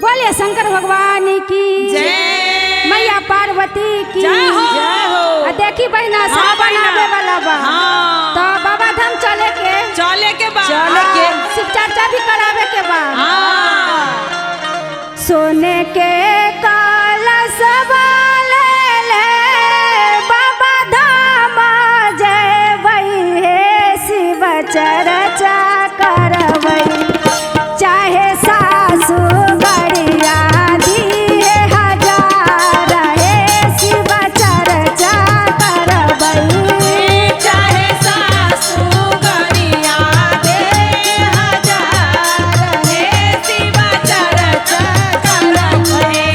बोले शंकर भगवान की जय, मैया पार्वती की जय हो। देखी बहना हाँ, सावन बहिना। आवे वाला बा। हाँ। तो बाबा धाम चले के बाद शिव चर्चा भी करावे के बा। हाँ। सोने के कलश वाले ले बाबा धाम जयबै हे शिव चर्चा करबै चाहे सासु गड़िया दिए हजार हे शिव चर्चा करबै चाहे सासू गरिया दे हजार, हे शिव चर्चा करबै।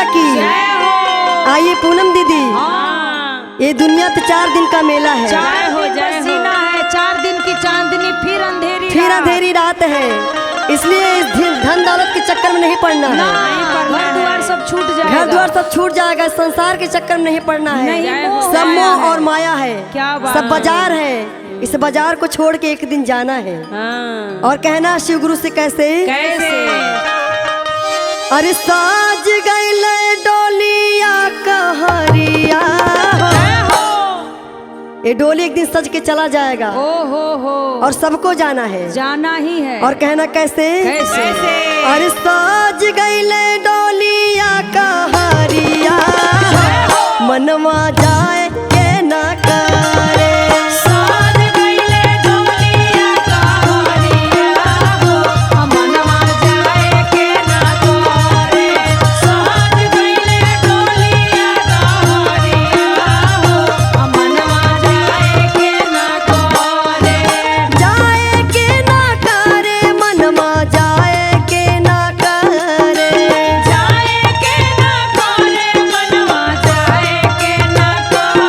की। जय हो। आइए पूनम दीदी, हाँ। ये दुनिया तो 4 दिन का मेला है, जय हो जय हो। है 4 दिन की चांदनी फिर अंधेरी फिर रात। अंधेरी रात है, इसलिए इस धन दौलत के चक्कर में नहीं पड़ना है। घर द्वार सब छूट जाएगा। घर द्वार सब छूट जाएगा, संसार के चक्कर में नहीं पड़ना है। नहीं, मोह सब माया मोह है। और माया है, क्या बात सब बाजार है। इस बाजार को छोड़ के एक दिन जाना है। हाँ। और कहना शिव गुरु से कैसे, कैसे? अरे साज गइले डोलिया कहरिया, जय हो। ये डोली एक दिन सज के चला जाएगा ओ हो। और सबको जाना है। जाना ही है। और कहना कैसे, कैसे? अरे साज गइले डोलिया कहरिया, मनवा जाए के ना करे। साज गइले डोलिया कहरिया हो, मनवा जाए के ना करे। साज गइले डोलिया कहरिया हो, मनवा जाए के ना करे। जाए के ना करे, मनवा जाए के ना करे। जाए के ना करे, मनवा जाए के ना करे।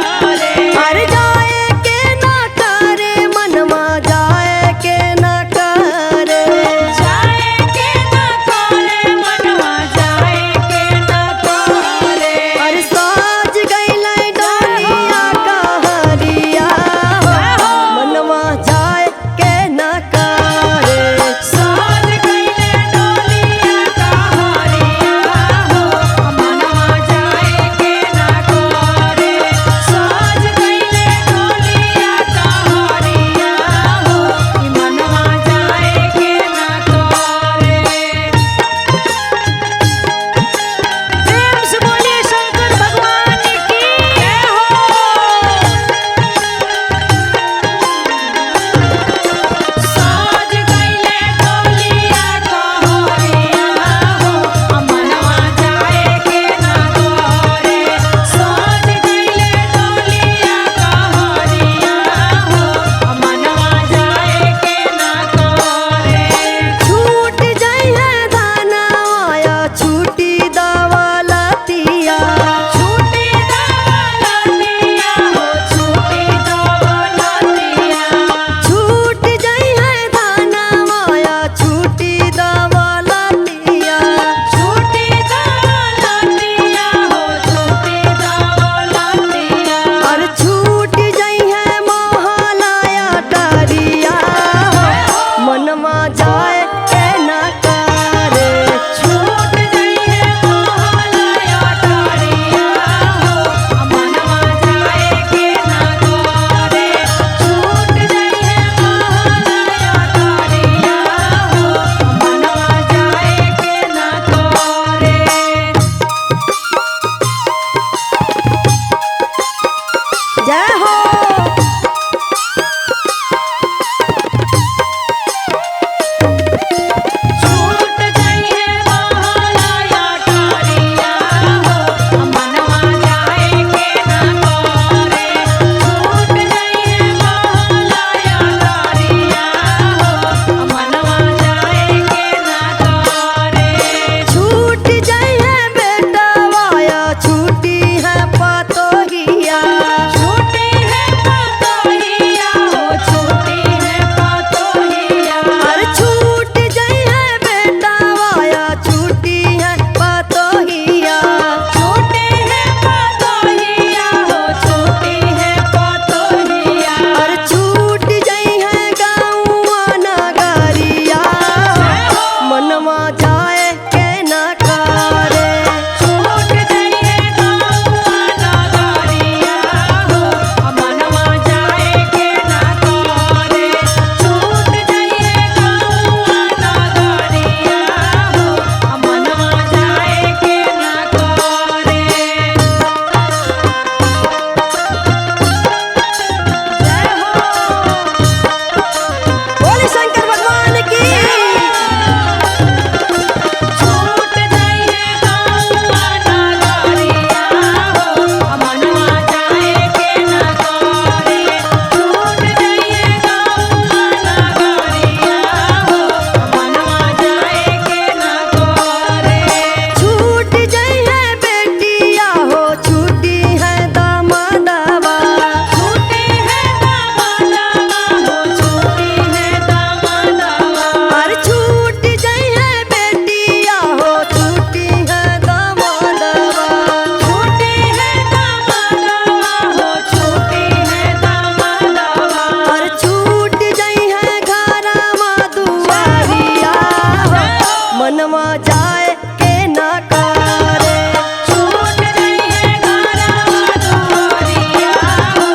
ना करे। छूट गई है घरवा दुआरिया हो,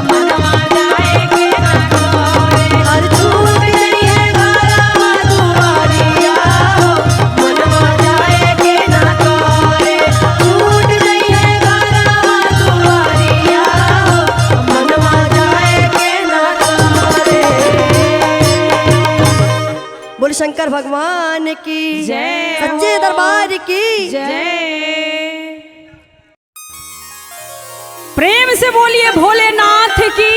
मनवा जाए के ना करे। हर छूट गई है घरवा दुआरिया हो, मनवा जाए के ना करे। छूट गई है घरवा दुआरिया हो, मनवा जाए के ना करे। बोल शंकर भगवान की जय सच्चे हो। दरबार की जय। प्रेम से बोलिए भोलेनाथ की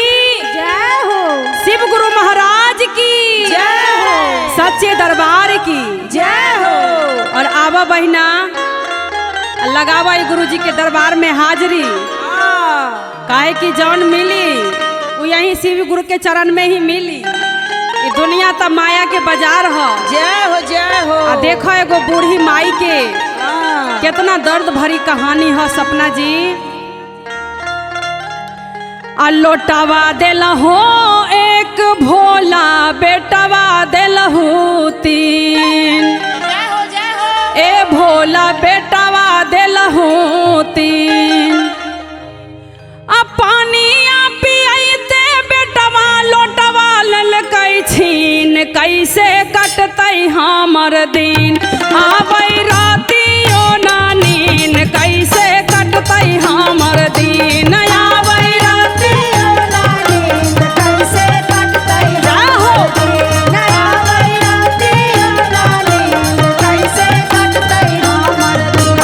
जय हो, शिव गुरु महाराज की जय हो, सच्चे दरबार की जय हो। और आवा बहिना लगावा गुरु जी के दरबार में हाजिरी। काहे की जौन मिली वो यही शिव गुरु के चरण में ही मिली। ये दुनिया त माया के बाजार हो। जय हो, जय हो। आ देखो एगो बूढ़ी माई के कितना दर्द भरी कहानी है सपना जी। आ लोटावा देलहो एक भोला बेटावा देलहू तीन। जय हो, जय हो। ए भोला बेटावा देलहू तीन। आ पानिया पियाइते बेटावा लोटावा ललकै छीन। कैसे कटतै हमर दिन आबै रातियो ना नीन। कैसे कटतै हमर दिन आबै रातियो ना नीन। कैसे कटतै जाहो नया रातियो ना नींद। कैसे कटतै हमर दिन।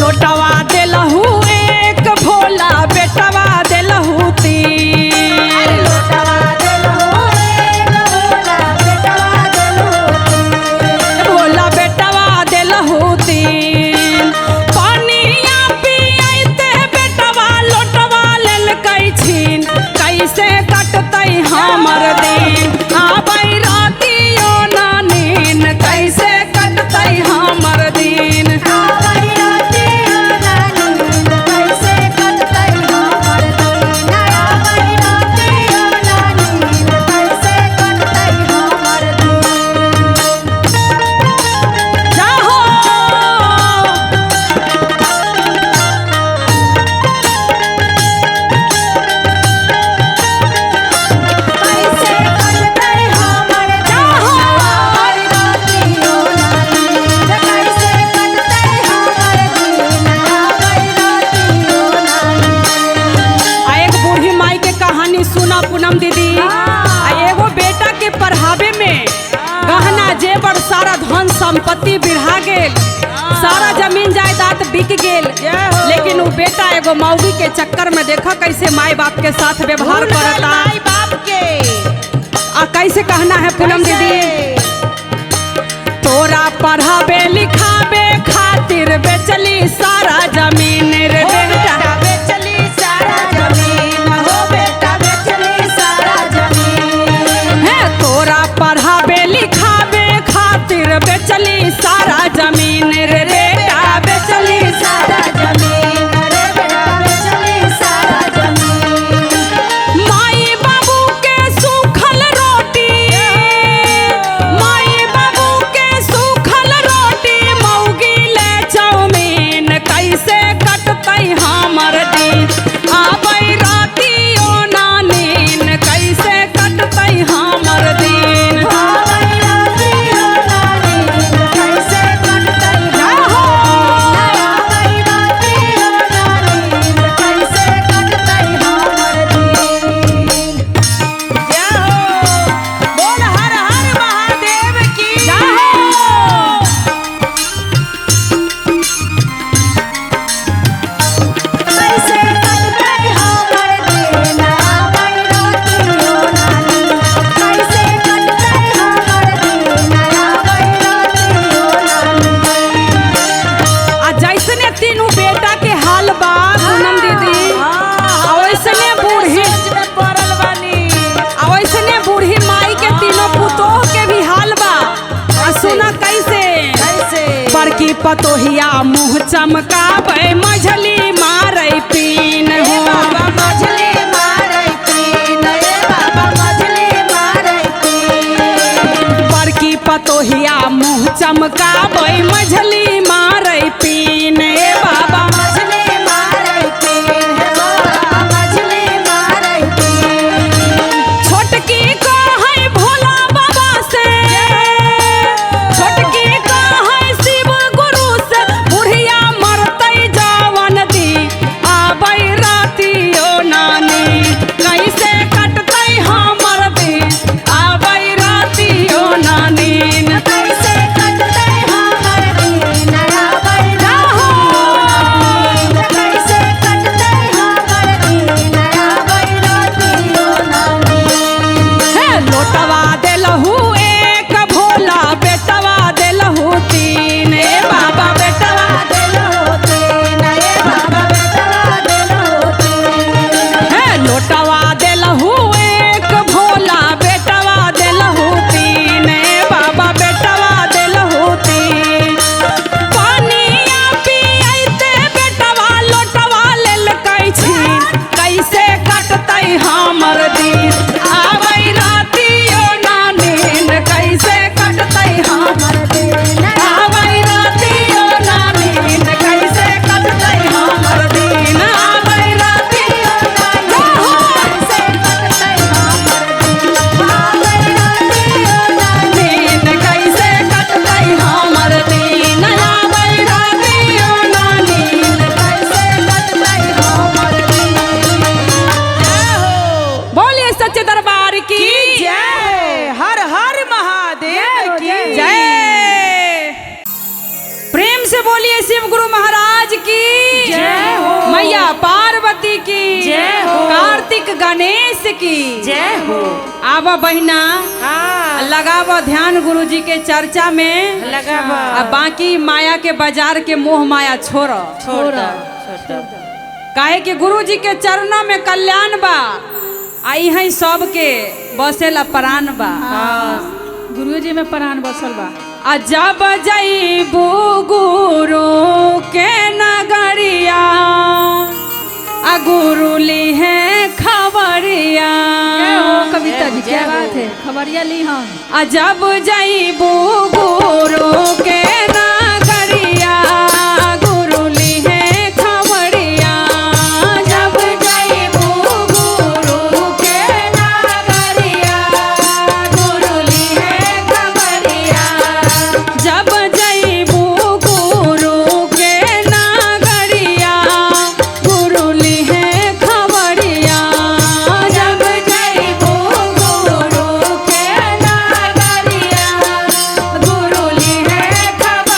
लोटवा देलहू एक भोला बेटवा देलहू तीन। लोटवा देलहू एक भोला बेटवा देलहू तीन। भोला बेटवा देलहू तीन। पानिया पियाइते बेटवा लोटवा ललकै छीन। कैसे कटतै हमर दिन आबै रातियो ना नीन। कैसे कटतै हमर दिन आबै रातियो ना नींद। कैसे कटतै हमर दिन। आबै रातियो ना नींद। कैसे कटतै हमर दिन। जाहो कैसे कटतै हमर दिन। आबै रातियो ना नींद। कैसे कटतै हमर दिन। आबै रातियो ना नींद। आ एक बूढ़ी माई के कहानी सुना पूनम दीदी। आ एगो बेटा के पढ़ावे में गहना जेवर सारा धन संपत्ति बिढ़ा गेल। सारा जमीन जायदाद बिक गेल। लेकिन वो बेटा एगो मौगी के चक्कर में देखा कैसे माई बाप के साथ व्यवहार करता। माई बाप के आ कैसे कहना है पूनम दीदी। तोरा पढ़ावे लिखावे खातिर बेचली सारा जमीन रे बेटा। बेचली सारा जमीन। हो बेटा बेचली सारा जमीन। है तोरा पढ़ावे लिखावे खातिर बेचली सारा जमीन रे बेटा। बेचली सारा जमीन रे बेटा बेचली सारा जमीन। माई बाबू के सूखल रोटी। माई बाबू के सूखल रोटी मौगी ले चाउमीन। कैसे कटतै हमर दिन आबै रातियो ना नीन। कैसे कटतै हमर दिन आबै रातियो ना नींद। कैसे कटतै जाहो आबै रातियो ना नींद। कैसे कटतै हमर दिन। बोल हर हर महादेव की जाहो। कैसे कटतै हमर दिन। आबै रातियो ना नींद। कैसे कटतै हमर दिन। आबै रातियो ना नींद। आ जैसने तीनों बेटा के हाल बा पूनम दीदी। आ वैसने बूढ़ी आ वैसने बूढ़ी माई के तीनों पुतोह के भी हाल बा। आ सुना कैसे बड़की पतोहिया मुँह चमकाबै मझली मारै पीन हो। मछली मारै तीन। रे बाबा मछली मारै तीन। बड़की पतोहिया मुँह चमकाबै मझली मारै बोलिए शिव गुरु महाराज की जय हो। मैया पार्वती की जय हो। कार्तिक गणेश की जय हो। आवा बहिना हाँ लगावा ध्यान गुरु जी के चर्चा में लगावा। अब बाकी माया के बाजार के मोह माया छोड़ छोड़ दो, छोड़ दो। काहे कि गुरु जी के चरणों में कल्याण बा आई है सबके बसेला प्राण बा। गुरु जी में प्राण बसल बा। जब जईबू गुरु के नगरिया गुरु ली है खबरिया। कविता जी क्या बात है, खबरिया ली हम। जब जईबू गुरु के नगरिया गुरु ली है खबरिया। जब जईबू गुरु के नगरिया गुरु ली है खबरिया। जब जईबू गुरु के नगरिया गुरु ली है खबरिया। जब जईबू गुरु के नगरिया गुरु ली है खबरिया।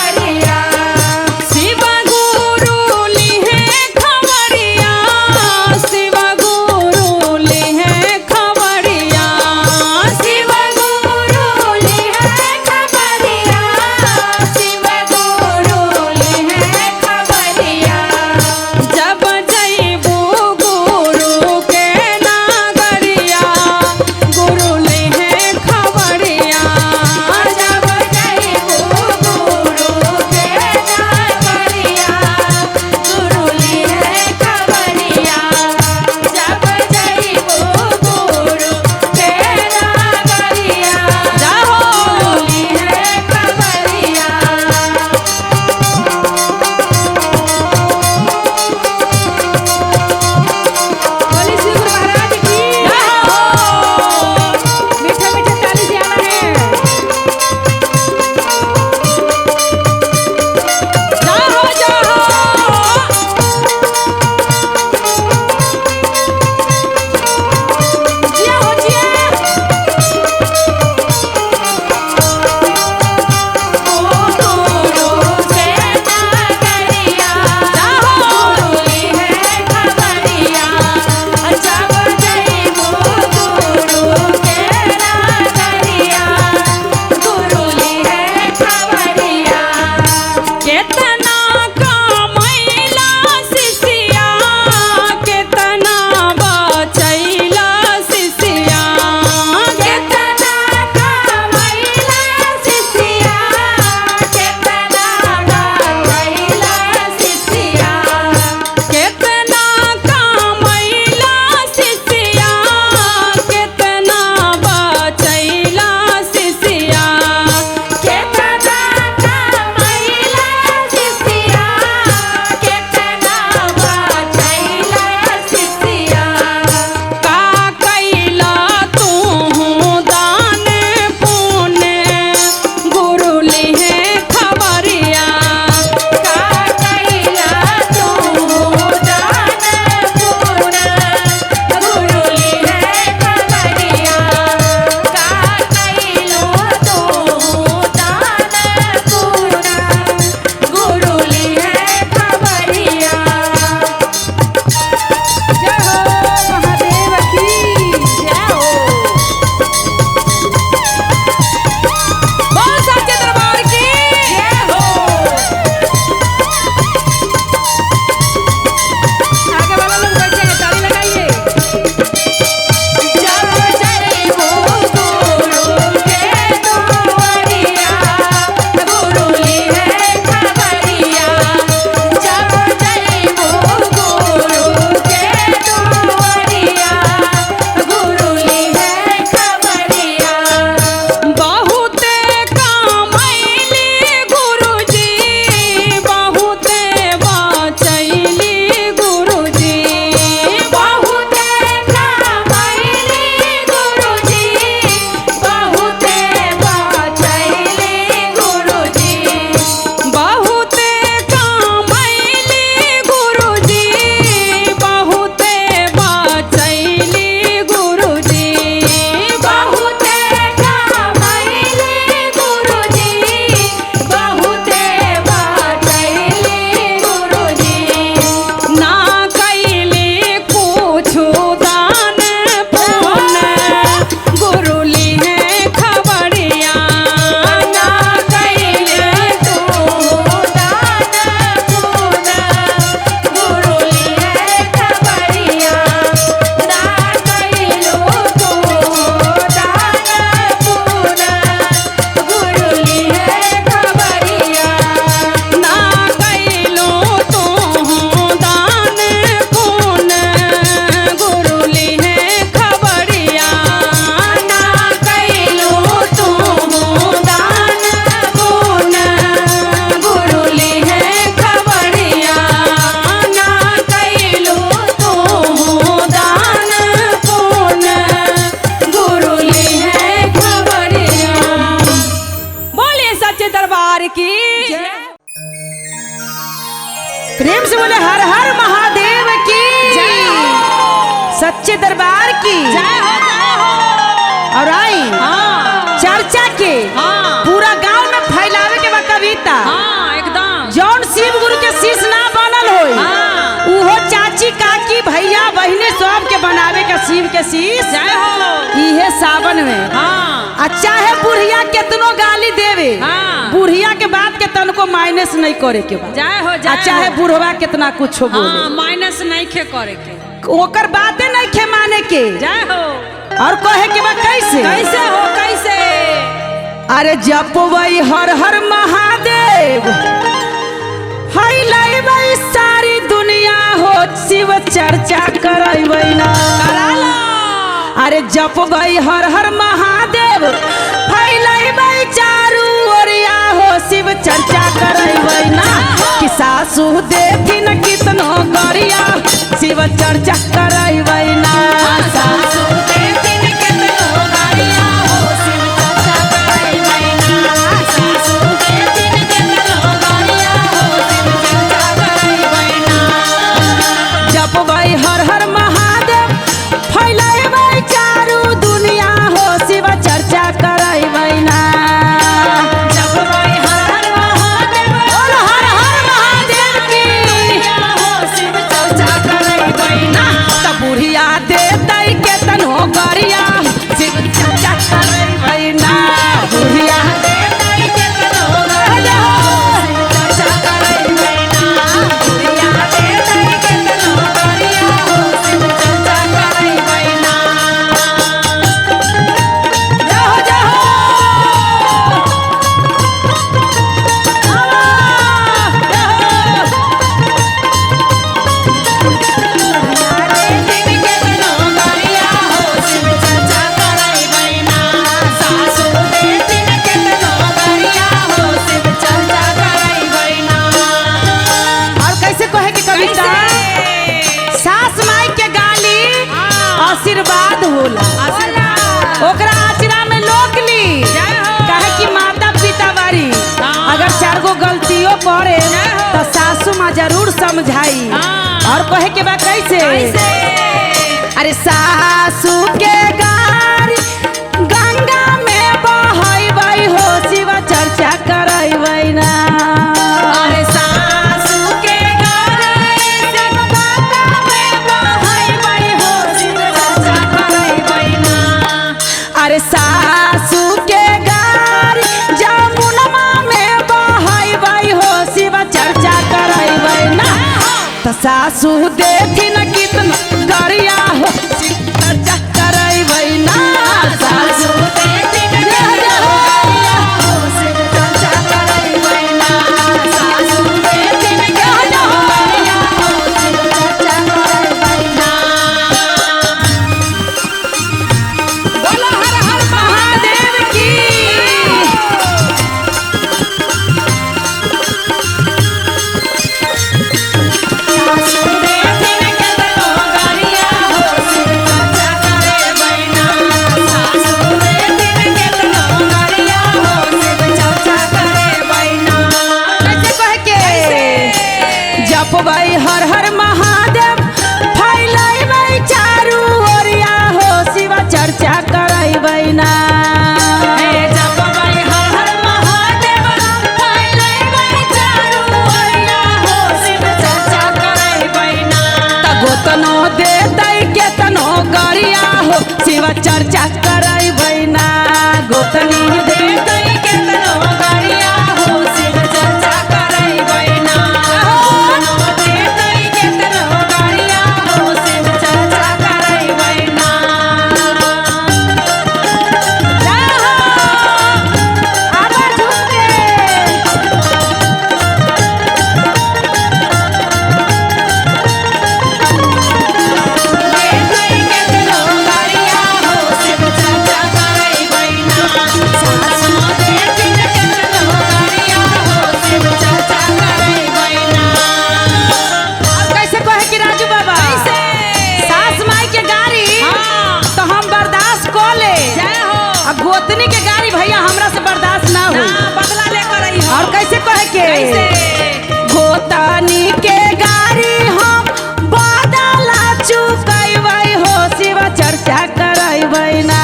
से बोले हर हर महादेव की सच्चे दरबार की जय हो और आई हाँ चर्चा के हाँ पूरा गांव में फैलावे के बा कविता हाँ एकदम जौन शिव गुरु के शिष्य ना बनल होई हाँ उहो चाची काकी भैया बहिनी सब के बनावे के शिव के शीश जय हो इहे सावन में हाँ आ चाहे बुढ़िया केतनो गाली देवे हाँ। बुढ़िया के बात के तनको माइनस नहीं करे के बा जय हो आ जय चाहे हो। बुढ़वा कितना कुछ हाँ बोले माइनस नहीं खे करे के ओकर बातें नहीं खे माने के जय हो और कहे के बा कैसे कैसे हो कैसे अरे जपवई हर हर महादेव हाय लाइवई सारी दुनिया हो शिव चर्चा करैबई ना कराला अरे जपवई हर हर महादेव हाय लाइवई चारू ओरिया हो शिव चर्चा करैबई ना कि सासू देखिन कितनो गरिया शिव चर्चा करैबई ना सासू देखिन केतनो गाड़िया हो शिव चर्चा करैबई ना सासू देखिन केतनो गाड़िया हो शिव चर्चा करैबई ना जपवई हर हर महादेव फैलाइबई चारू दुनिया हो शिव चर्चा करैबई ना जपवई हर हर महादेव बोल हर हर महादेव की हो शिव चर्चा करैबई ना त बुढ़िया देतै केतनो गरिया शिव चर्चा करैबई ना बुढ़िया देतै केतनो गाड़िया हो शिव चर्चा करैबई ना बुढ़िया देतै केतनो गाड़िया हो शिव चर्चा करैबई ना जाहो देखिन केतनो गाड़िया हो शिव चर्चा करैबई ना सासू देखिन केतनो गाड़िया हो शिव चर्चा करैबई ना और कैसे कहे की कविता सास माई के गाली आशीर्वाद होला ओकरा आचरा में लोक ली जय हो। काहे कि माता पिता बारी हाँ। अगर चार गो गलतियों करे जय हो। तो सासू माँ जरूर समझाई हाँ। और कहे के बाद कैसे कैसे अरे सासू के गारी गंगा में बहैबई हो शिव चर्चा करैबई ना अरे सासू के गारे जब गंगा में बहैबई हो शिव चर्चा करैबई ना अरे सासू के गारी जमुनमा में बहैबई हो शिव चर्चा करैबई ना त सासू देखिन कितना गरिया हो शिव चर्चा करैबई ना सासू देखिन केतनो गाड़िया हो शिव चर्चा करैबई ना सासू देखिन केतनो गाड़िया हो शिव चर्चा करैबई ना बोलो हर हर महादेव की सासू देखिन केतनो गाड़िया हो शिव चर्चा करैबई ना सासू देखिन केतनो गाड़िया हो शिव चर्चा करैबई ना कैसे कहे के जपवई हर हर महादेव फैलाइबई चारू ओरिया हो शिव चर्चा करैबई ना हे जपवई हर हर महादेव फैलाइबई चारू ओरिया हो शिव चर्चा करैबई ना त गोतनो देतै केतनो गरिया हो शिव चर्चा करैबई ना गोतनी दे देतै केतनो गाड़िया हो शिव चर्चा करैबई ना देतै केतनो गाड़िया हो शिव चर्चा करैबई ना आवाज झुके देतै केतनो गाड़िया हो शिव चर्चा बैना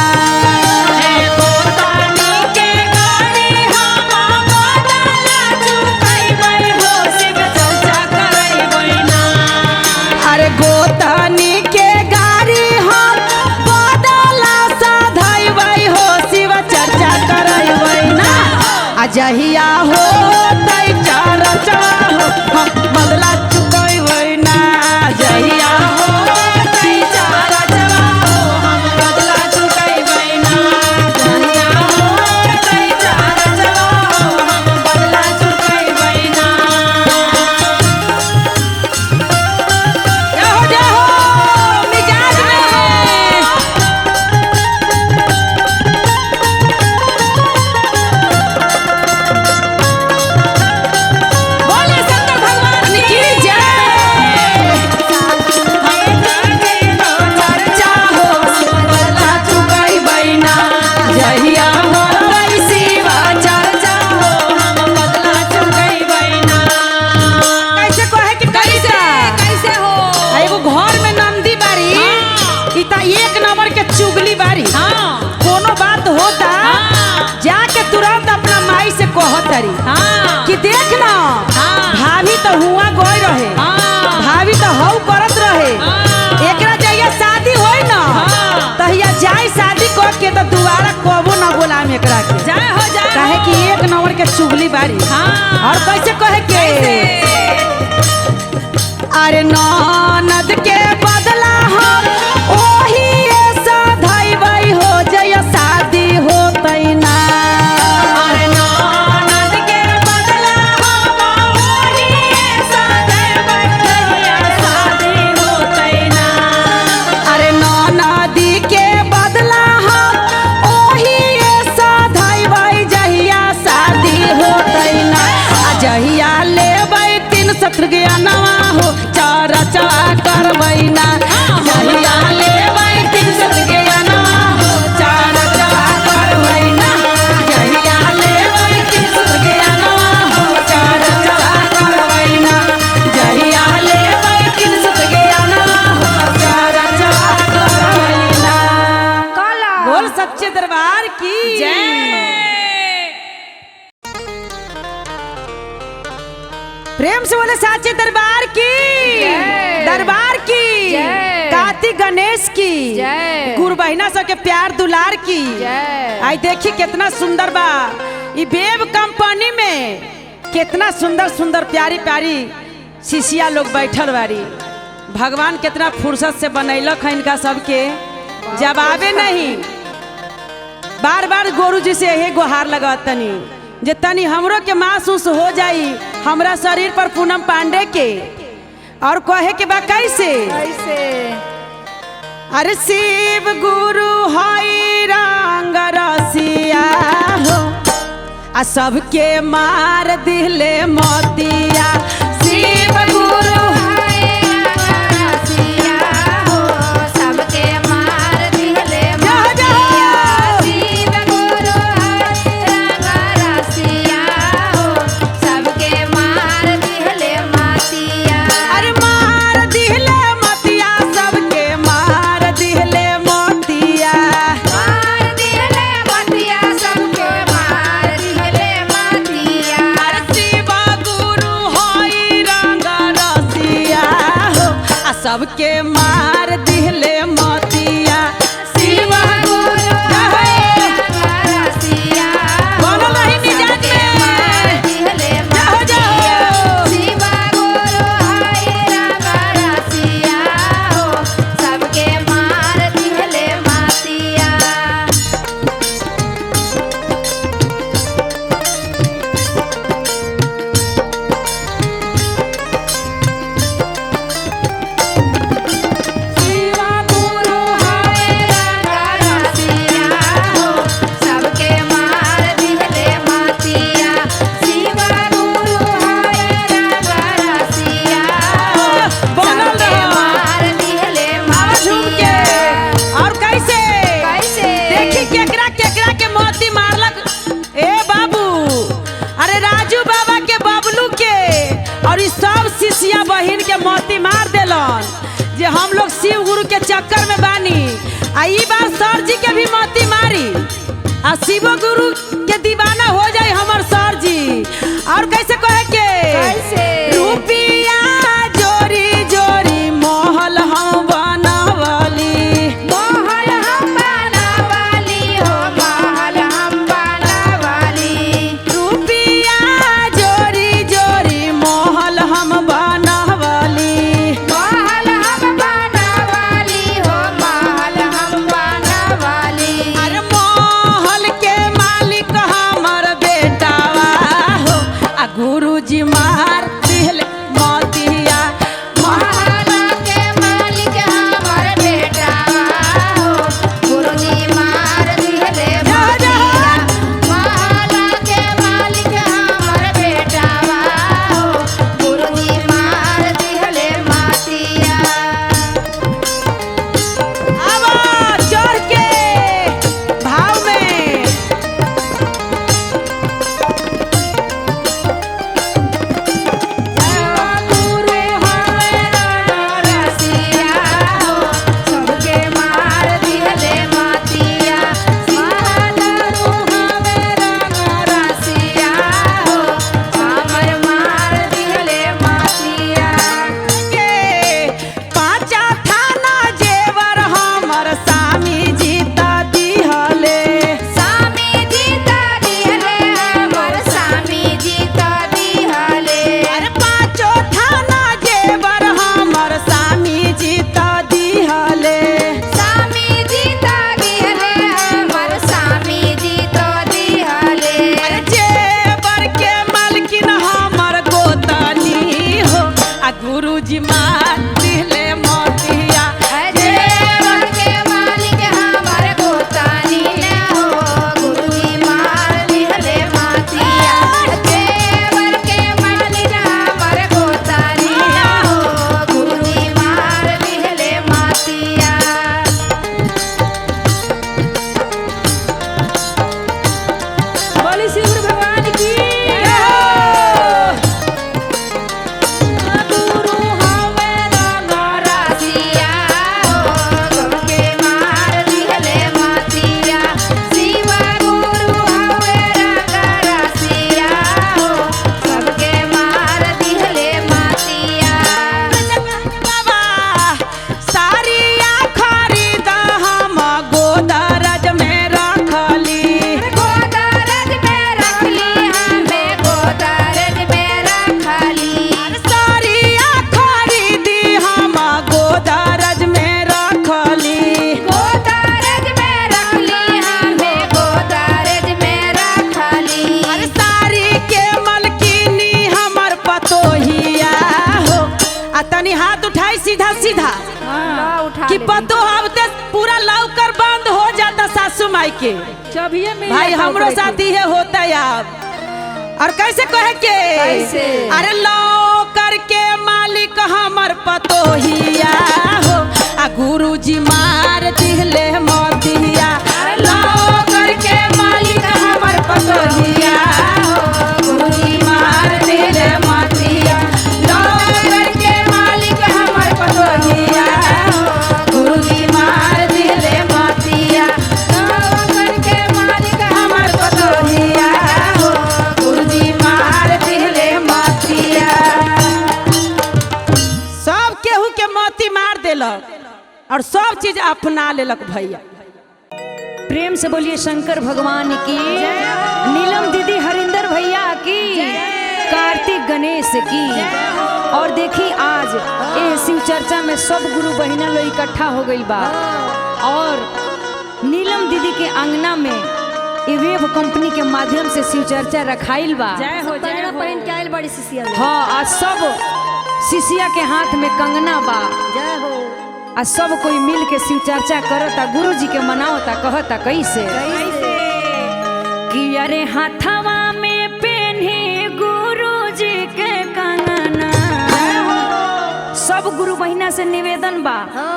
गोतानी के गाड़ी हम बदला चुकैबै हो शिव चर्चा करैबै ना अरे गोतानी के गाड़ी हम बदला साधैबै हो शिव चर्चा करैबै ना आ जहिया हो तै चर्चा हो हम बदला चुकैबै ना जहिया हो तै चर्चा हो हम बदला चुकैबै ना जहिया हो तै चर्चा हो हम बदला चुकैबै ना जाहो जाहो मिजाज में बोले शंकर भगवान की जय चर्चा हो बदला चुकैबै ना जहिया हो शिवा चर्चा हो हम बदला चुकैबै ना कैसे कहे कि कैसे हो एगो घर में नंदी बारी ई ता एक नंबर के चुगली बारी हाँ कोनो बात होता हाँ जाके तुरंत अपना माई से कहतरी हाँ कि देख ना हाँ भाभी तो हुआ गई रहे हाँ भाभी तो हऊ करत रहे हाँ एकरा जहिया शादी होई ना हाँ। तहिया जाई शादी कर के तो दोबारा कबो ना बोलाम एकरा के जय हो जय काहे कि एक नंबर के चुगली बारी हाँ और कैसे कहे के अरे ननद के बदला हम ओही साधैबै हो जय शादी होतै ना अरे ननद के बदला हम ओही साधैबै जहिया शादी होतै ना अरे ननदी के बदला हम ओही साधैबै जहिया शादी होतै ना आ जहिया लेबै 3 सत्र ज्ञानवा हो चर्चा करबै ना जहिया लेबै 3 सत्र ज्ञानवा हो चर्चा करबै ना जहिया लेबै 3 सत्र ज्ञानवा हो चर्चा करबै ना जहिया लेबै 3 सत्र ज्ञानवा हो चर्चा करबै ना बोल सच्चे दरबार की जय प्रेम से बोले साचे दरबार की जय। दरबार की जय। कार्तिक गणेश की जय। गुरु बहिना सब के प्यार दुलार की जय आई देखी कितना सुंदर बा ई वेब कंपनी में कितना सुंदर सुंदर प्यारी प्यारी शिष्या लोग बैठल बारी भगवान कितना फुर्सत से बनैलक है इनका सबके जवाबे नहीं बार बार गुरु जी से यही गुहार लगतनी जे तनी हमरो के महसूस हो जाई हमरा शरीर पर पूनम पांडे के और कहे के बा कैसे कैसे अरे शिव गुरु हई रंग रसिया हो आ सबके मार दिले मोतिया शिव गुरु रसिया हो सबके मार दिले जय जय। शिव गुरु रंग रसिया हो सबके मार दिले मातिया अरे मार दिले मोतिया सबके मार दिले मोतिया मार दिले मातिया सबके मार दिले मातिया अरे शिव गुरु हई रंग रसिया हो आ सबके मार दिले मोतिया शिव गुरु रंग रसिया बनल रही मिजाज में। मार दिले जाओ, जाओ। शिव गुरु रंग रसिया हो सबके मार दिले मातिया शिव गुरु रंग रसिया हो सबके मार दिले मातिया शिव गुरु रंग रसिया हो बनल सबके रहो। मार दिले आवा झूम के मातिया और कैसे कैसे देखी केकरा केकरा के मोती मारलक ए बाबू अरे राजू बाबा के बबलू के और ई सब शिष्या बहिन के मोती मार देलन जे हम लोग शिव गुरु के चक्कर में बानी आ ई बार सर जी के भी मती मारी आ शिव गुरु के दीवाना हो जाए हमर सर जी। और कैसे कहे के कैसे? रुपिया जोरी जोरी महल हम बनावली महल हम बनावली हो महल हम बनावली रुपिया जोरी जोरी महल हम बनावली महल हम बनावली हो महल हम बनावली अरे महल के मालिक हमर बेटावा हो आ गुरुजी मार दिहले मतिया महल के मालिक हमर बेटावा हो गुरुजी मार दिहले मतिया महल के मालिक हमर बेटावा हो गुरुजी मार दिहले मतिया अब चढ़ के भाव में गुरु हमारा रसिया हो सबके मार दिहले मतिया महादारू हमारा रसिया हो हमर मार दिहले मतिया के पांचा थाना जेवर हमर स्वामी जीता दिहले स्वामी जीता दिहले हमर स्वामी जीता दिहले अरे पांचो थाना जेवर हमर स्वामी जीता दिहले स्वामी जीता दिहले हमर स्वामी जीता दिहले अरे जेवर के मालकिन हमर गोतनी हो आ गुरुजी मार दिहले मतिया जेवर के मालिक हमर गोतानी हो गुरुजी मार दिहले मतिया जेवर के मालिक हमर गोतानी हो गुरुजी मार दिहले मतिया बोली शिव गुरु भगवान की गुरु हमारा रसिया हो सबके मार दिहले मतिया शिव गुरु हमारा रसिया हो सबके मार दिहले मतिया बाबा सारिया खरीद हम गोदरज में रखली गोदरज में रखली हमें गोदरज में रखली सारिया खरीदी हम गोदरज में रखली गोदरज में रखली हमें गोदरज में रखली अरे सारी के मलकिनी हमर पतोहिया हो आ तनी हाथ उठाई सीधा सीधा कि पतो हवते पूरा लौकर बंद हो जाता सासू माई के भाई हमरो साथ ये होता है अब। और कैसे कहे के कैसे? अरे लौकर के मालिक हमर पतोहिया हो आ गुरुजी मार दिहले मतिया लौकर के मालिक हमर पतोहिया हो गुरुजी मार दिहले मतिया लौकर के मालिक हमर पतोहिया हो गुरुजी मार दिहले मतिया लौकर के मालिक हमर पतोहिया हो गुरुजी मार दिहले मतिया सब केहू के मोती मार देलक और सब चीज अपना लेलक भैया। प्रेम से बोलिए शंकर भगवान की, नीलम दीदी हरिंदर भैया की, कार्तिक गणेश की। और देखी आज ए शिव चर्चा में सब गुरु बहिना लोग इकट्ठा हो गई बा और नीलम दीदी के अंगना में वेव कंपनी के माध्यम से शिव चर्चा रखाइल बा। पहन के आइल बड़ी सिसिया हाँ, आज सब शिष्या के हाथ में कंगना बा। जय हो आ सब कोई मिल के शिव चर्चा करता, गुरु जी के मनावता, कहता कैसे कि अरे हाथवा में पेन्ही गुरु जी के कंगना। सब गुरु बहिना से निवेदन बा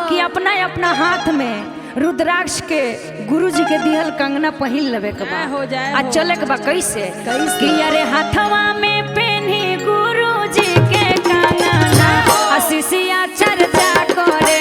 कि अपना अपना हाथ में रुद्राक्ष के गुरु जी के दिहल कंगना पहिन लेवे के बा। आ चले के बा कैसे कि अरे हाथवा में पेन्ही गुरु जी के कंगना। आ शिष्या चर्चा करे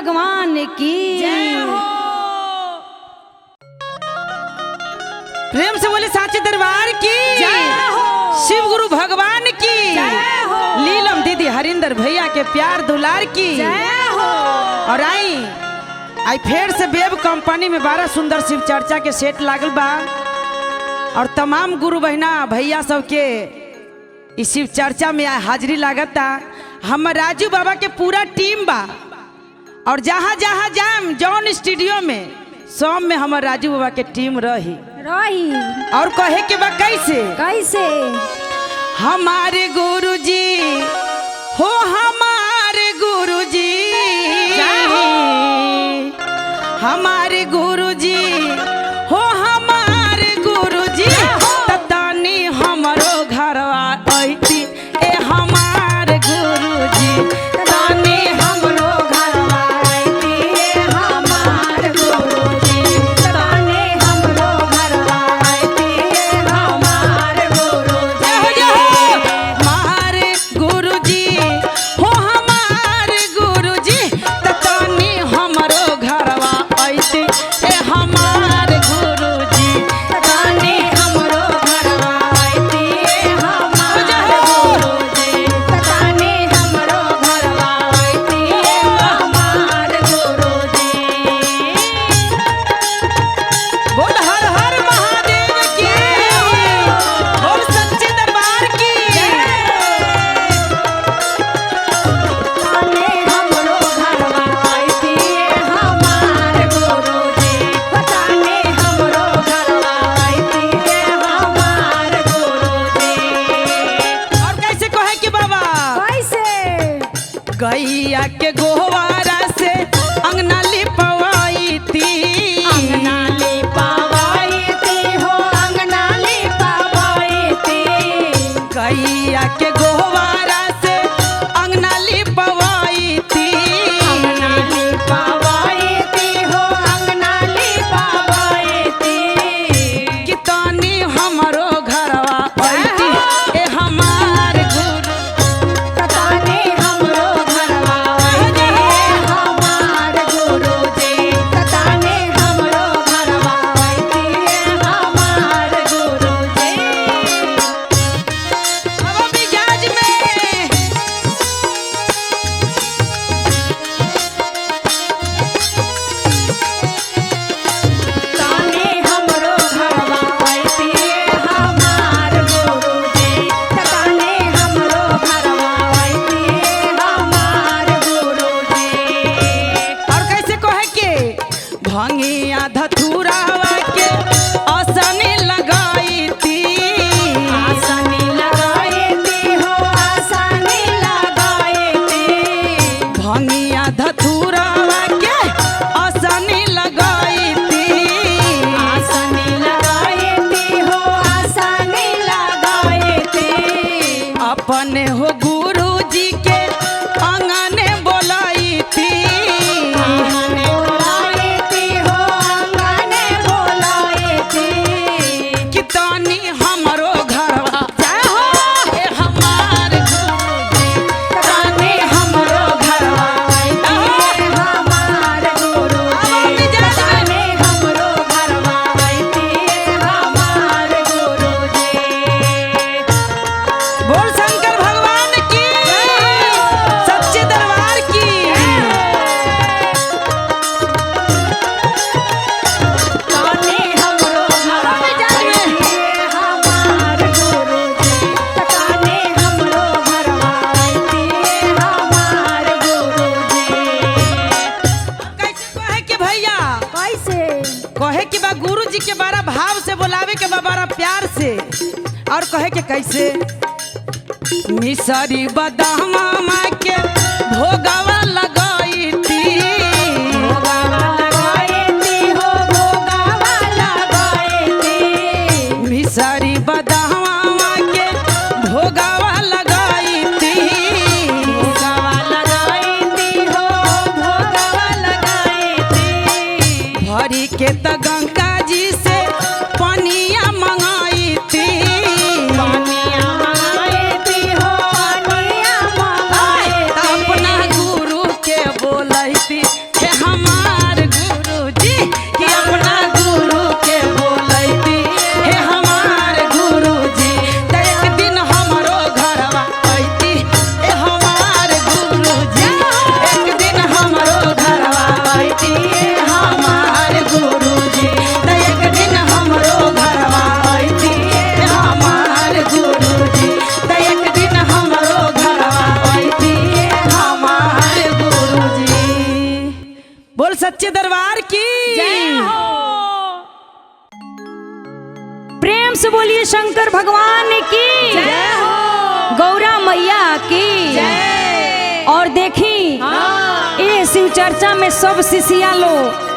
भगवान की प्रेम से बोले साचे दरबार की शिव गुरु भगवान की लीलम दीदी हरिंदर भैया के प्यार दुलार की और आई फेर से बेब कंपनी में 12 सुंदर शिव चर्चा के सेट लागल बा और तमाम गुरु बहना भैया सबके इस शिव चर्चा में हाजिरी लागता। हम राजू बाबा के पूरा टीम बा और जहाँ जहाँ जाम जौन स्टूडियो में सब में हमार राजू बाबा के टीम रही और कहे के बा कैसे हमारे गुरुजी हो हमारे गुरुजी हमारे गुरुजी हो हमारे गुरुजी ततानी हमरो घरवा ऐती ए हमारे गुरुजी ततानी हमरो घरवा ऐती ए हमारे गुरुजी ततानी हमरो घरवा ऐती ए हमारे गुरुजी हमारे गुरुजी हो हमारे गुरुजी ततानी हमरो घरवा ऐती ए हमारे गुरुजी ततानी हमरो घरवा ऐती ए हमारे गुरुजी ततानी हमरो घरवा ऐती ए हमारे गुरुजी। बोल हर हर महादेव की बोल सच्चे दरबार की ततानी हमरो घरवा ऐती ए हमारे गुरुजी ततानी हमरो घरवा ऐती ए हमारे गुरुजी। और कैसे कहे कि बाबा गैया के गोवारा से अंगना लिपवाई थी अंगना लिपवाई थी हो अंगना लिपवाई थी गैया के गोवारा से अंगना लिपवाई थी अंगना लिपवाई थी हो अंगना लिपवाई थी कितनी हमरो घरवा ऐती ए हमार गुरु ततानी हमरो घरवा ऐती ए हमारे गुरुजी ततानी हमरो घरवा ऐती ए हमारे गुरुजी। अब मिजाज में ततानी हमरो घरवा ऐती ए हमारे गुरुजी ततानी हमरो घरवा ऐती ए हमारे गुरुजी। और कैसे कहे के भंगिया धतुरावा के असनी लगाई थी आसनी लगाई थी हो आसनी लगाई थी भंगिया धतुरावा के असनी लगाई थी आसनी लगाई थी हो आसनी लगाई थी अपने हो गुरु जी के आंगने बोलाई थी आंगने बोलाई थी हो आंगने बोलाई थी कितनी हमरो घरवा जय हो ए हमार गुरुजी ततानी हमरो घरवा ऐती ए हमारे गुरुजी ततानी हमरो घरवा ऐती ए हमारे गुरुजी। बोल शंकर भगवान की सच्चे दरबार की ततानी हमरो घरवा ऐती ए हमारे गुरुजी ततानी हमरो घरवा ऐती ए हमारे गुरुजी। कैसे कहे के भैया कैसे कहे कि बा गुरु जी के बड़ा भाव से बोलावे के बा बड़ा प्यार से और कहे के कैसे मिसरी बदामा माँ के भोगवा लगाई थी भोगावा लगाई थी हो भोगावा लगाई थी मिसरी बदामा माँ के भोगवा लगाई थी भोगावा लगाई थी हो भोगावा लगाई थी भरी के त गंगा जी से पनिया मंगाई थी पानिया मंगाई थी हो पानिया मंगाई थी सच्चे दरबार की जय हो। प्रेम से बोलिए शंकर भगवान की जय हो। गौरा मैया की जय। और देखी हाँ। ये शिव चर्चा में सब शिष्या लोग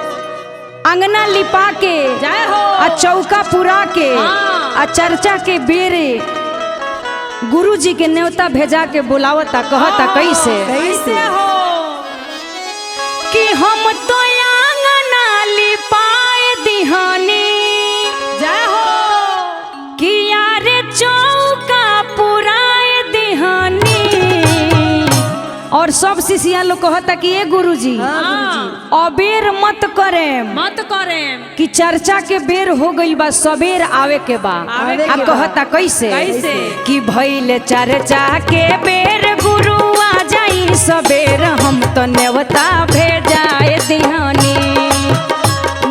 अंगना लिपा के जय हो। आ चौका पुरा के हाँ। आ चर्चा के बेरे गुरु जी के न्योता भेजा के बुलावता कहता कैसे कैसे हो। कि हम तो आंगना लिपाए दिहानी जय हो। कि यार चौका पुराए दिहानी। और सब शिष्या लोग कहता कि ये गुरु जी हाँ। अबेर मत करे मत करें। कि चर्चा के बेर हो गई बा सबेर आवे के बा आवे के आ बा। कहता कैसे कैसे? कि भइले चर्चा के बेर गुरु आ जाई सबेर हम तो न्योता भेजाए दिहानी।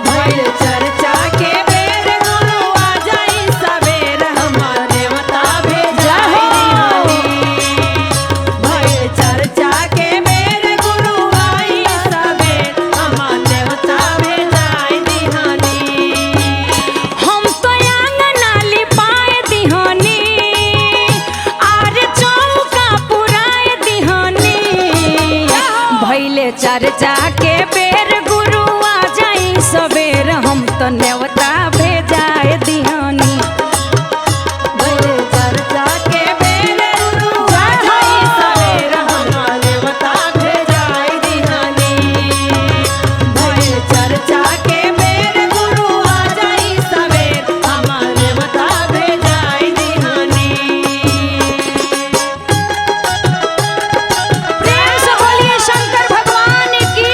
भइल चर्चा के बेर गुरु आ जाई सबेर हमार न्योता भेजाई दिहानी। भइल चर्चा के बेर गुरु आई सबेर हमार न्योता भेजाई दिहानी। हम तो आंगना लिपाए दिहानी आर चौका पुराए दिहानी। भइले चर्चा के बेर गुरु आ जाई सबेर हम तो न्योता भेजाए दिहानी। भइल चर्चा के बेर गुरु आ जाई सबेर हमार न्योता भेजाई दिहानी। भइल चर्चा के बेर गुरु आ जाई सबेर हमार न्योता भेजाई दिहानी। प्रेम से बोलिए शंकर भगवान की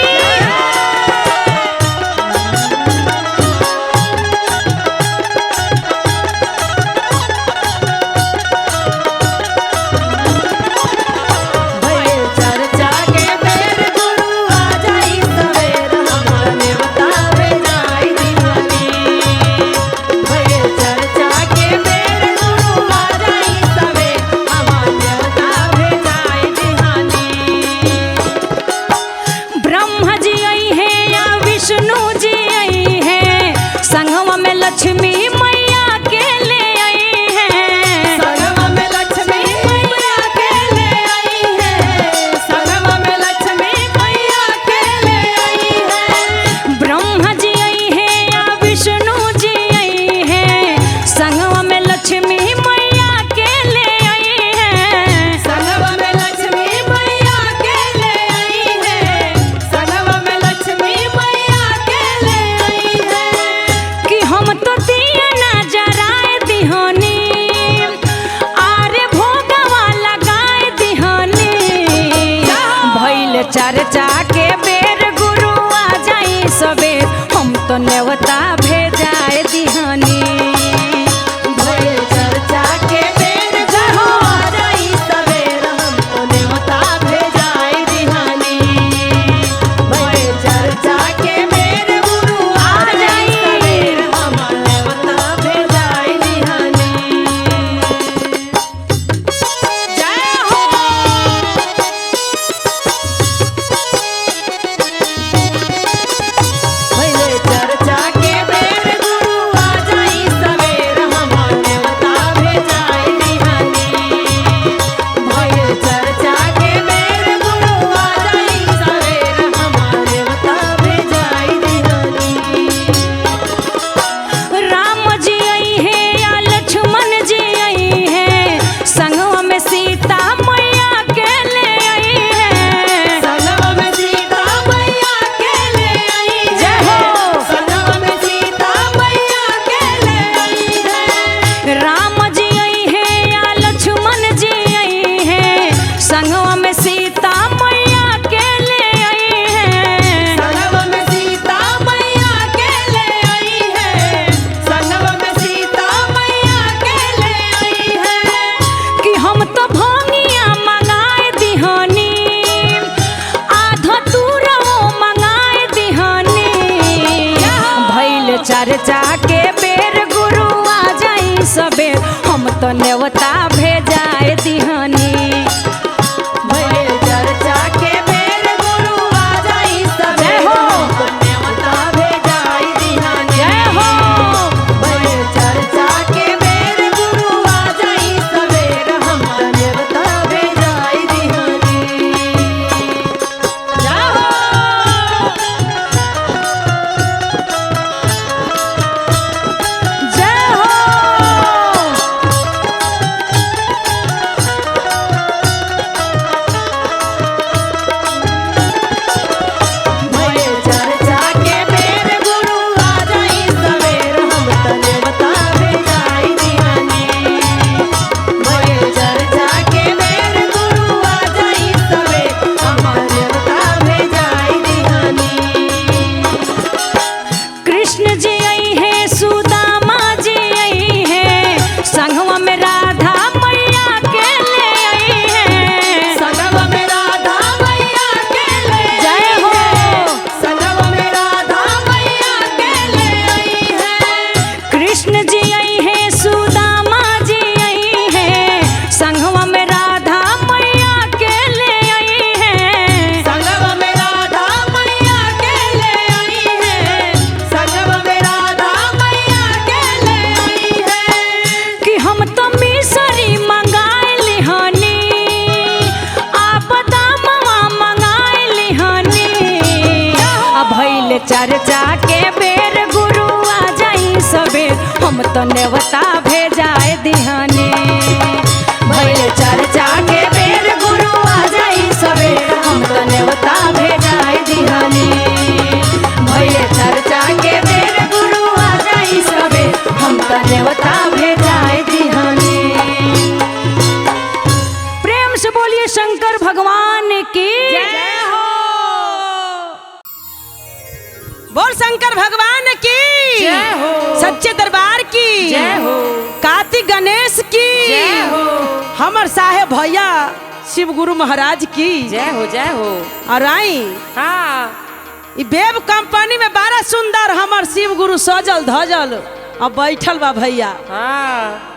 भइल चर्चा के बेर गुरु आ जाई सबेर हमार न्योता भेजाई दिहानी। भइल चर्चा के बेर गुरु आ जाई सबेर हमार न्योता भेजाई दिहानी। ब्रह्मा जी आई है या विष्णु जी आई है संगवा में लक्ष्मी मैया के ले आई है। संगम में लक्ष्मी मैया के ले आई है। संगम में लक्ष्मी मैया के ले आई है। ब्रह्मा जी आई है या विष्णु जी आई है संगवा में लक्ष्मी मैया के ले आई है। संगम में लक्ष्मी मैया के ले आई है। संगम में लक्ष्मी मैया के ले आई है। कि हम तो दिया ना जराए दिहानी आरे भोगवा लगाए दिहानी। भइल चर्चा के बेर गुरु आ जाई सबेर हम तो न्योता भेजाए दिहानी। भइल चर्चा के बेर गुरु आ जाई सबेर हमको न्योता भेजाई दिहानी। भइल चर्चा के बेर गुरु आ जाई सबेर हमार न्योता भेजाई दिहानी। जय हो। भइल चर्चा के बेर गुरु आ जाई सबेर हमार न्योता भेजाई दिहानी। भइल चर्चा के बेर गुरु आ जाई सबेर हमार न्योता भेजाई दिहानी। राम जी आई है या लक्ष्मण जी आई है संगवा में सीता मैया के ले आई है। संगम में सीता मैया के ले आई है। जय हो। संगम में सीता मैया के ले आई है। राम जी आई है या लक्ष्मण जी आई है संगवा में सीता मैया के ले आई है। संगम में सीता मैया के ले आई है। संगम में सीता मैया के ले आई है। कि हम तो भांगिया मंगाए दिहानी आधा तूरो मंगाए दिहानी। भइल चर्चा के बेर गुरु आ जाई सबेर हम तो न्योता भेजाए दिहानी। भइल चर्चा के बेर गुरु आ जाई सबेर जय हो। हमको भइले चर्चा के बेर गुरु आ जाई सबेर हम तो नेवता भेजाए दिहाने भइले चर्चा के बेर गुरु आ जाई सबेर हम तो नेवता भेजाए दिहाने भइले चर्चा के बेर गुरु आ जाई सबेर हम तो नेवता भेजाए दिहाने। प्रेम से बोलिए शंकर भगवान की जय हो। बोल शंकर भगवान की जय हो। सच्चे दरबार की जय हो। कार्तिक गणेश की जय हो। हमर साहेब भैया शिव गुरु महाराज की जय हो जय हो। और आई हाँ ई बेब कंपनी में बड़ा सुंदर हमर शिव गुरु सजल धजल अब बैठल बा भैया। हाँ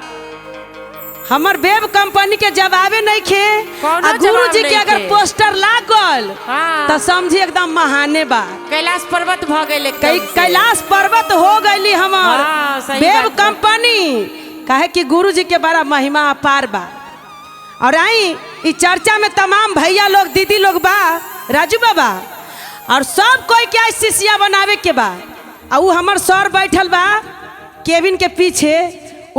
हमर बेब कंपनी के जवाबे नहीं खे कौनो आ गुरु जी जवाब के अगर नइखे। पोस्टर लागल हाँ तो समझी एकदम महाने बा। कैलाश पर्वत भ गए कैलाश पर्वत हो गईली हमर हाँ, सही बेब बात बा। कंपनी काहे कि गुरु जी के बड़ा महिमा अपार बा। और आई ई चर्चा में तमाम भैया लोग दीदी लोग बा राजू बाबा और सब कोई के आई शिष्या बनावे के बा। आ उ हमर सर बैठल बा केबिन के पीछे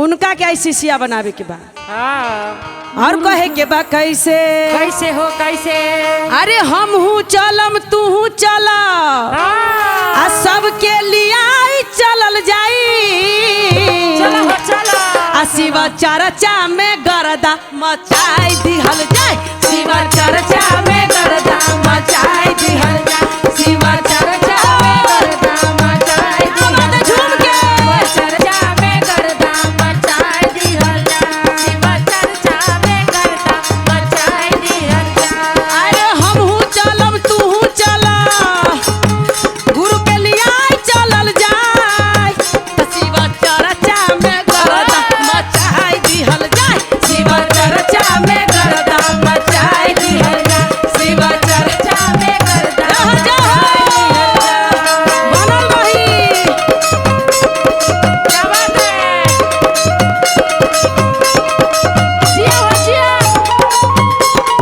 उनका के आई शिष्या बनावे के बा। हाँ और कहे के बा कैसे कैसे हो कैसे। अरे हम हूँ चलम तू हूँ चला हाँ आ सबके लिया चलल जाई चलो हो चलो। आ शिव चर्चा में गरदा मचाई दिहल जाए शिव चर्चा में गरदा मचाई दिहल जाए शिव चर्चा में गरदा मचाई दिहल झूम के चर्चा में गर्दा मचाए दिहल जा। शिव चर्चा में गर्दा मचाए दिहल जा। अरे हम हूँ चलम तू हूँ चला गुरु के लिया चलल जाए तो शिव चर्चा में गरदा मचाई दिहल जाए शिव चर्चा में गरदा मचाई दिहल जाए शिव चर्चा में गरदा बनल रही। क्या बात है। जिया हो जिया।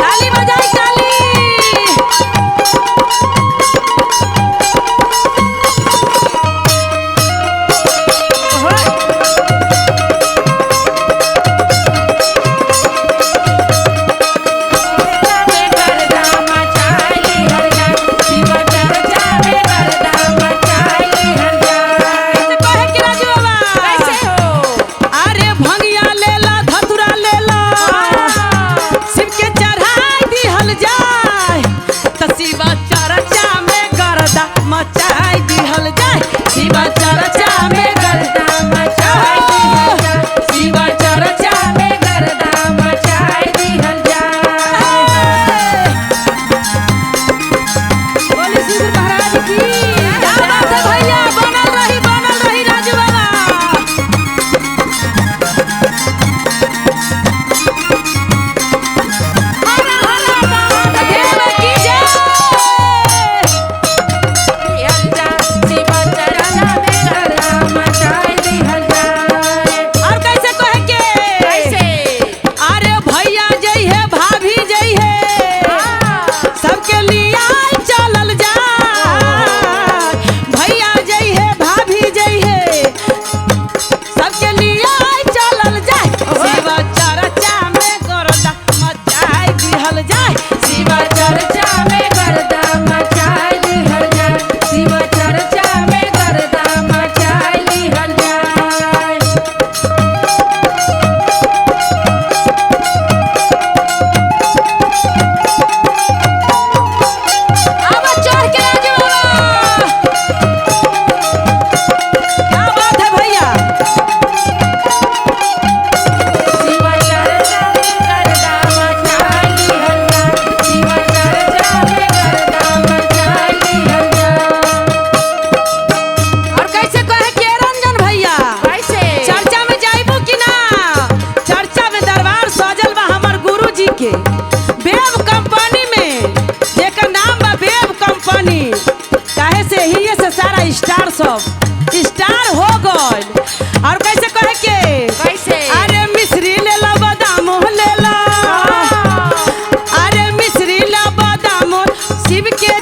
ताली बजाई ताली। में गर्दा मचाए दिहल जा। शिव चर्चा में गर्दा मचाए दिहल जा। कैसे कहे कि राजू बाबा कैसे हो। अरे भंगिया लेला धतुरा लेला शिव के चढ़ाई दिहल जाए तो शिव चर्चा में गरदा मचाई दिहल जाए शिव चर्चा में गरदा मचाई दिहल जाए शिव चर्चा में गर्दा मचाए दिहल जा। बोले शिव महाराज की क्या बात है भैया बनल रही राजू बाबा। देव की जय। दिहल जा। शिव चर्चा में गर्दा मचाए दिहल जा। और कैसे कहे के कैसे। अरे भैया जई है भाभी जई है सबके लिया चलल जा भैया जई है भाभी जई है सबके लिया चलल जाए शिव चर्चा में गरदा मचाई दिहल जाए शिव चर्चा में गर्दा मचाए दिहल जा। शिव चर्चा में गर्दा मचाए दिहल जा। अब चढ़ के राजू बाबा। क्या बात है भैया। शिव चर्चा में गर्दा मचाए दिहल जा। शिव चर्चा में गर्दा मचाए दिहल जा। और कैसे कहे के रंजन भैया कैसे। चर्चा में जाइबू कि ना चर्चा में दरबार सजल बा हमर गुरु जी के बेब कंपनी में जेकर नाम बा बेब कंपनी काहे से ही से सारा स्टार सब स्टार हो गइल। और कैसे कहे के कैसे। अरे मिश्री ले ला बादाम ले ला अरे मिश्री ला बादाम शिव के